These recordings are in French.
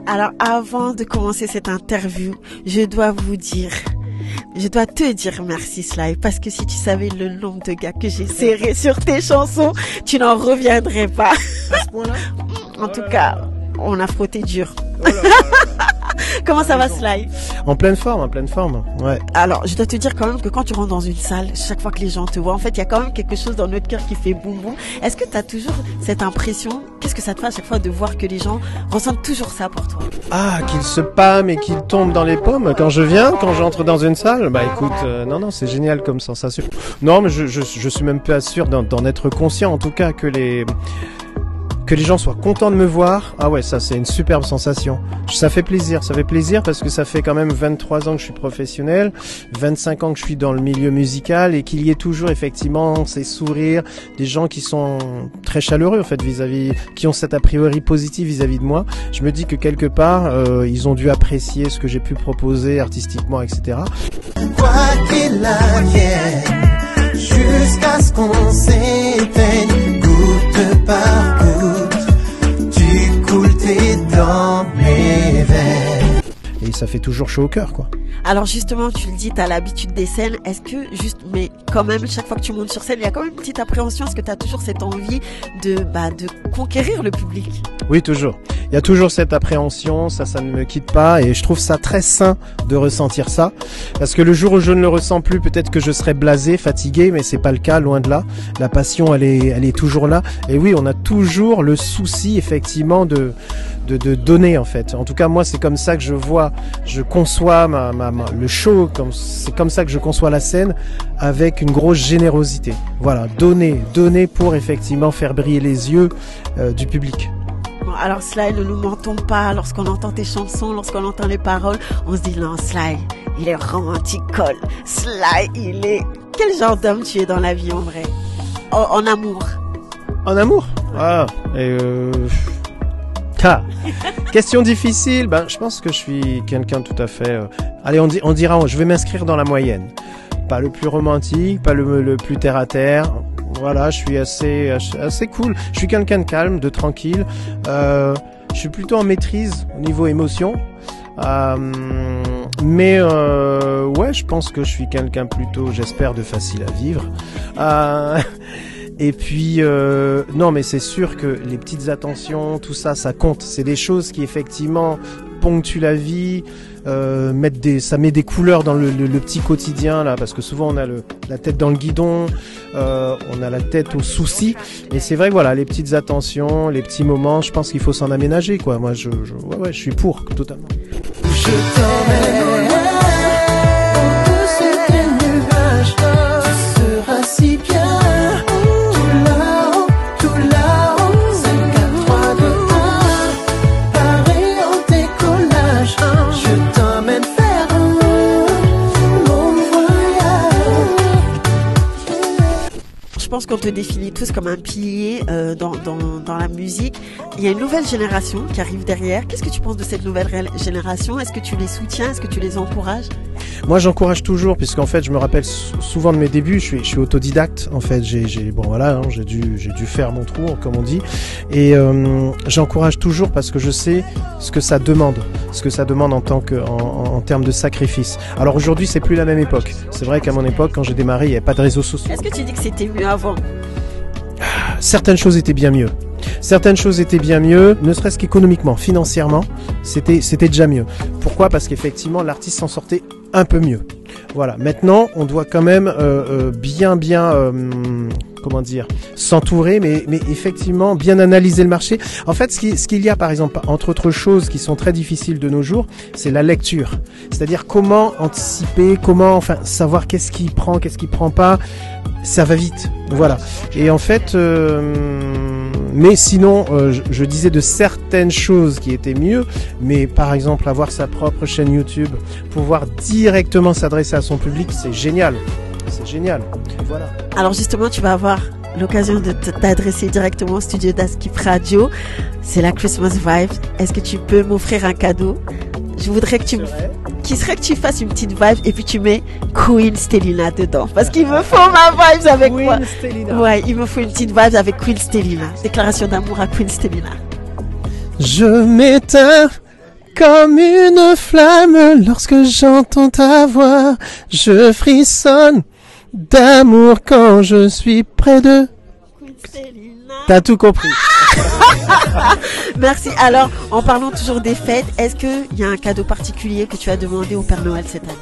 Alors, avant de commencer cette interview, je dois te dire merci Sly, parce que si tu savais le nombre de gars que j'ai serré sur tes chansons, tu n'en reviendrais pas. À ce point-là? En tout cas, on a frotté dur. Comment ça va Sly? En pleine forme, ouais. Alors, je dois te dire quand même que quand tu rentres dans une salle, chaque fois que les gens te voient, en fait, il y a quand même quelque chose dans notre cœur qui fait boum boum. Est-ce que tu as toujours cette impression? Qu'est-ce que ça te fait à chaque fois de voir que les gens ressentent toujours ça pour toi? Ah, qu'ils se pâment et qu'ils tombent dans les pommes quand j'entre dans une salle. Bah écoute, non, c'est génial comme sensation. Non, mais je suis même pas sûr d'en être conscient, en tout cas, que les gens soient contents de me voir. Ah ouais, ça c'est une superbe sensation. Ça fait plaisir parce que ça fait quand même 23 ans que je suis professionnel, 25 ans que je suis dans le milieu musical et qu'il y ait toujours effectivement ces sourires, des gens qui sont très chaleureux en fait vis-à-vis, qui ont cet a priori positif vis-à-vis de moi. Je me dis que quelque part, ils ont dû apprécier ce que j'ai pu proposer artistiquement, etc. Quoi qu'il advienne, jusqu'à ce qu'on s'éteigne, goutte par goutte, tu coules tes dans mes veines. Et ça fait toujours chaud au cœur, quoi. Alors justement, tu le dis, tu as l'habitude des scènes. Est-ce que mais quand même, chaque fois que tu montes sur scène, il y a quand même une petite appréhension? Est-ce que tu as toujours cette envie de conquérir le public? Oui, toujours. Il y a toujours cette appréhension, ça ne me quitte pas et je trouve ça très sain de ressentir ça. Parce que le jour où je ne le ressens plus, peut-être que je serai blasé, fatigué, mais c'est pas le cas, loin de là. La passion, elle est toujours là. Et oui, on a toujours le souci, effectivement, de donner, en fait. En tout cas, moi, c'est comme ça que je conçois le show, c'est comme ça que je conçois la scène, avec une grosse générosité. Voilà, donner pour effectivement faire briller les yeux du public. Bon, alors Sly, ne nous mentons pas, lorsqu'on entend tes chansons, lorsqu'on entend les paroles, on se dit non, Sly, il est romantique, Sly, il est... Quel genre d'homme tu es dans la vie en vrai? En amour? En amour? Ah, question difficile. Ben, je pense que je suis quelqu'un tout à fait... Allez, on dira, je vais m'inscrire dans la moyenne. Pas le plus romantique, pas le plus terre à terre. Voilà, je suis assez cool. Je suis quelqu'un de calme, de tranquille. Je suis plutôt en maîtrise au niveau émotion. Mais ouais, je pense que je suis quelqu'un plutôt, j'espère, de facile à vivre. Et puis non, mais c'est sûr que les petites attentions, tout ça, ça compte. C'est des choses qui effectivement ponctuent la vie. Ça met des couleurs dans le petit quotidien là, parce que souvent on a la tête dans le guidon, on a la tête aux soucis, mais c'est vrai que voilà, les petites attentions, les petits moments, je pense qu'il faut s'en aménager, quoi. Moi je suis pour totalement. Je t'emmène au-dessus des nuages, tu seras si bien. Je pense qu'on te définit tous comme un pilier dans la musique. Il y a une nouvelle génération qui arrive derrière. Qu'est-ce que tu penses de cette nouvelle génération? Est-ce que tu les soutiens? Est-ce que tu les encourages? Moi, j'encourage toujours, puisqu'en fait, je me rappelle souvent de mes débuts. Je suis autodidacte. En fait, j'ai dû faire mon trou, comme on dit. Et j'encourage toujours parce que je sais ce que ça demande, en termes de sacrifice. Alors aujourd'hui, c'est plus la même époque. C'est vrai qu'à mon époque, quand j'ai démarré, il n'y avait pas de réseaux sociaux. Est-ce que tu dis que c'était mieux avant? Certaines choses étaient bien mieux. Ne serait-ce qu'économiquement, financièrement, c'était déjà mieux. Pourquoi? Parce qu'effectivement, l'artiste s'en sortait un peu mieux. Voilà. Maintenant, on doit quand même bien s'entourer, mais effectivement bien analyser le marché. En fait, ce qu'il y a, par exemple, entre autres choses qui sont très difficiles de nos jours, c'est la lecture. C'est-à-dire comment anticiper, savoir qu'est-ce qui prend pas. Ça va vite, voilà. Et en fait, mais sinon, je disais de certaines choses qui étaient mieux, mais par exemple avoir sa propre chaîne YouTube, pouvoir directement s'adresser à son public, c'est génial. Voilà. Alors justement, tu vas avoir l'occasion de t'adresser directement au studio d'Askip Radio. C'est la Christmas vibe. Est-ce que tu peux m'offrir un cadeau? Je voudrais que tu fasses une petite vibe et puis tu mets Queen Stellina dedans. Parce qu'il me faut ma vibe avec moi. Stellina. Ouais, il me faut une petite vibe avec Queen Stellina. Déclaration d'amour à Queen Stellina. Je m'éteins comme une flamme lorsque j'entends ta voix. Je frissonne d'amour quand je suis près de... T'as tout compris. Merci. Alors, en parlant toujours des fêtes, est-ce qu'il y a un cadeau particulier que tu as demandé au Père Noël cette année?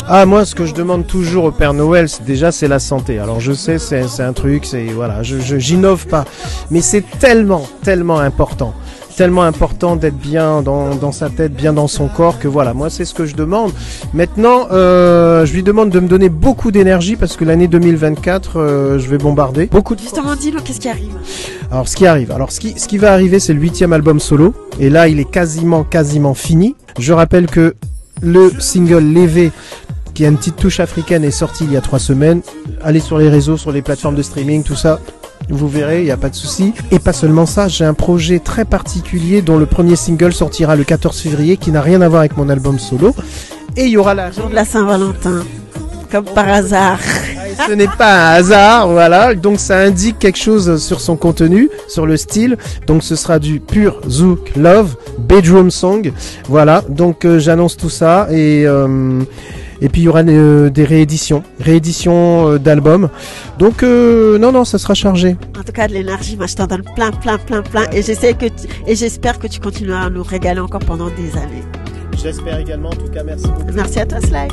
Ah, moi, ce que je demande toujours au Père Noël, c'est la santé. Alors, je sais, c'est un truc, voilà, j'innove pas. Mais c'est tellement important. Tellement important d'être bien dans sa tête, bien dans son corps, que voilà, moi c'est ce que je demande. Maintenant, je lui demande de me donner beaucoup d'énergie parce que l'année 2024, je vais bombarder. Beaucoup de... Justement, dis-nous, qu'est-ce qui arrive? Alors, ce qui va arriver, c'est le 8e album solo. Et là, il est quasiment fini. Je rappelle que le single Lévé, qui a une petite touche africaine, est sorti il y a 3 semaines. Allez sur les réseaux, sur les plateformes de streaming, tout ça. Vous verrez, il n'y a pas de souci. Et pas seulement ça, j'ai un projet très particulier dont le premier single sortira le 14 février qui n'a rien à voir avec mon album solo. Et il y aura la... Jour de la Saint-Valentin, comme par hasard. Ce n'est pas un hasard, voilà. Donc ça indique quelque chose sur son contenu, sur le style. Donc ce sera du pur Zouk Love, Bedroom Song. Voilà, donc j'annonce tout ça et puis il y aura des rééditions d'albums. Donc non, ça sera chargé. En tout cas, de l'énergie, moi je t'en donne plein. Et j'espère que tu continueras à nous régaler encore pendant des années. J'espère également. En tout cas, merci beaucoup. Merci à toi, Sly.